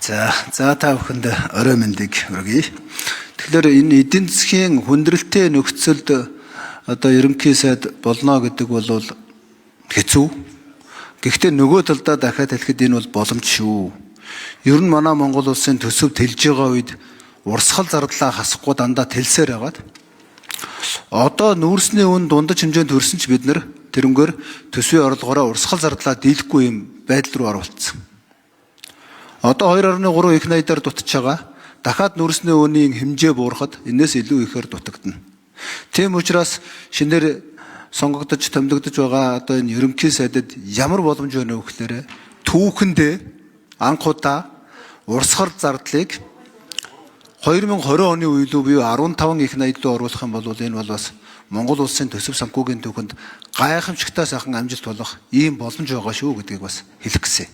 За та бүхэнд орой мэндийг хүргэе. Тэгэхээр энэ эдийн засгийн хүндрэлтэй нөхцөлд одоо ерөнхий сайд болно гэдэг бол хэцүү. Гэхдээ нөгөө талдаа дахиад хэлэхэд энэ бол боломж шүү. Ер нь манай Монгол улсын төсөв тэлж байгаа үед урсгал зардлаа хасахгүй дандаа тэлсээр байгаад одоо нүүрсний үн дундаж хэмжээнд төрсөн ч бид нар тэрнгээр төсвийн орлогоороо урсгал зардлаа дийлэхгүй юм байдал руу оруулсан. Одоо 2.3 их найдаар дутж байгаа. Дахиад нүүрсний үнийн хэмжээ буурахад энэс илүү ихээр дутагдана. Тийм учраас шинээр сонгогдож томилогдож байгаа одоо энэ ерөнхий сайдад ямар боломж байна вэ гэхээр түүхэндээ анхудаа урсгал зардлыг 2020 оны үеэлүү буюу 15 их найд руу оруулах юм бол энэ бол бас Монгол улсын төсөв санхүүгийн түүхэнд гайхамшигтай сайхан амжилт болох ийм боломж байгаа шүү гэдгийг бас хэлэх гэсэн.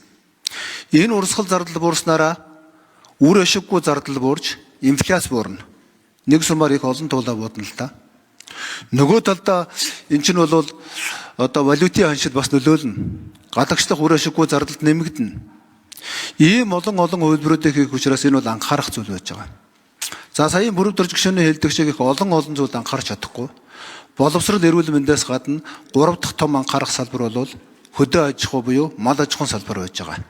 Энэ урсгал зардал буурснараа үр ашиггүй зардал буурж инфляц буурна. Нэг сумаар их олон туулаа буудна л да. Нөгөө талдаа эн чинь бол одоо валютын ханшид бас нөлөөлнө. Гадагшлах үр ашиггүй зардалд нэмэгдэнэ. Ийм олон хувилбаруудыг хийх учраас энэ бол анхаарах зүйл байж байгаа. За саяын бүрэг дөрж гишүүний хэлдэг шиг их олон зүйл анхаарч чадахгүй. Боловсрол эрүүл мэндээс гадна 3 дахь том анхаарах салбар бол хөдөө аж ахуй буюу мал аж ахуйн салбар байж байгаа.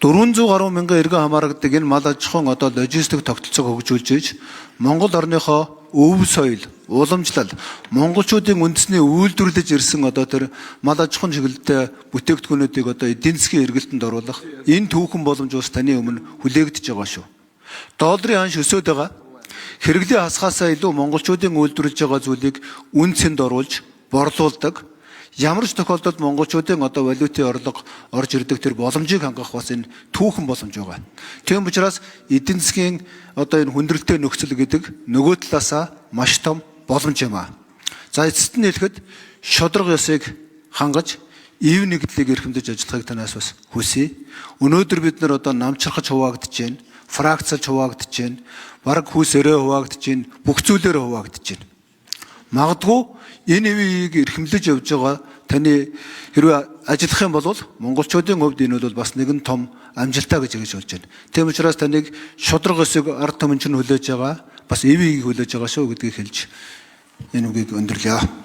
400 гаруй мянган иргэн хамаардаг энэ мал аж ахуйн одоо логистик тогтолцоог хөгжүүлж иж Монгол орныхоо өв соёл, уламжлал, монголчуудын үндэсний үйлдвэрлэж ирсэн одоо тэр мал аж ахуйн чиглэлтэй бүтээгдэхүүнүүдийг одоо эдийн засгийн эргэлтэнд оруулах энэ түүхэн боломж ус таны өмнө хүлээгдэж байгаа шүү. Долларын ханш өсөд байгаа. Хэрэглээ хасгаасаа илүү монголчуудын үйлдвэрлэж байгаа зүйлийг үн цэнд оруулж борлуулдаг. Ямар ч тохиолдолд монголчуудын одоо валютын орлого орж ирдэг тэр боломжийг хангах бас энэ түүхэн боломж байгаа. Тийм учраас эдийн засгийн одоо энэ хүндрэлтэй нөхцөл гэдэг нөгөө талаасаа маш том боломж юм аа. За эцэст нь хэлэхэд шодрог ёсыг хангаж ив нэгдлийг эрхэмдэж ажиллахыг танаас бас хүсье. Өнөөдөр бид нар одоо намчрахж хуваагдж байна, фракцалж хуваагдж байна, бараг хүс өрөө хуваагдж байна, бүх зүйлээр хуваагдж байна. Магадгүй энэ ивийг эрхэмлэж явж байгаа таны хэрвээ ажиллах юм бол монголчуудын хувьд энэ бол бас нэгэн том амжилтаа гэж хэлж болж байна. Тийм учраас таныг шудраг өсөг ард түмэн чинь хүлээж байгаа, бас ивийг хүлээж байгаа шүү гэдгийг хэлж энэ үгийг өндөрлөе.